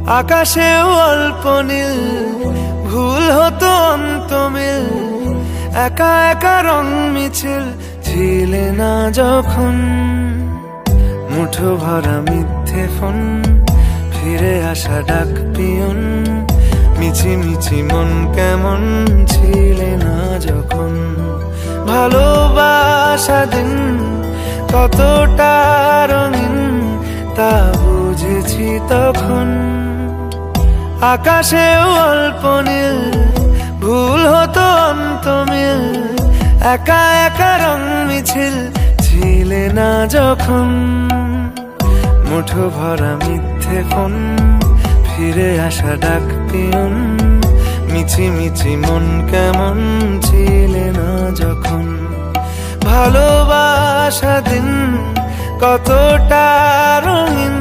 আকাশেও অল্প নীল, ভুল হতো অন্তমিল, একা একা রং মিছিল ছিলে না যখন। মুঠো ভরা মিথ্যে ফোন, ফিরে আসা ডাক পিয়ন, মিছি মিছি মন কেমন ছিলে না যখন। ভালোবাসা দিন কতটা রঙিন তা বুঝেছি তখন। আকাশেও অল্প নীল, ভুল হতো অন্তমিল, একা একা রং মিছিল ছিলে না যখন। মুঠো ভরা মিথ্যে ফোন, ফিরে আসা ডাক পিয়ন, মিছি মিছি মন কেমন ছিলে না যখন। ভালোবাসা দিন কতটা রঙিন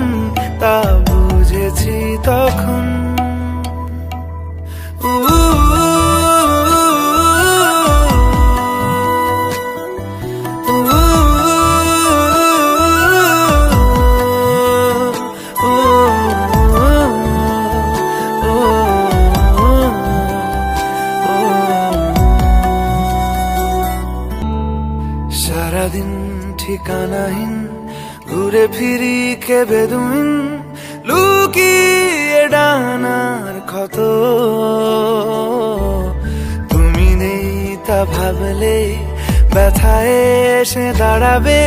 তা বুঝেছি তখন। সারাদিন ঠিকানাহীন ঘুরে ফিরি কে বেদুইন, লুকিয়ে ডানার ক্ষত। তুমি নেই তা ভাবলে ব্যথায় এসে দাঁড়াবে,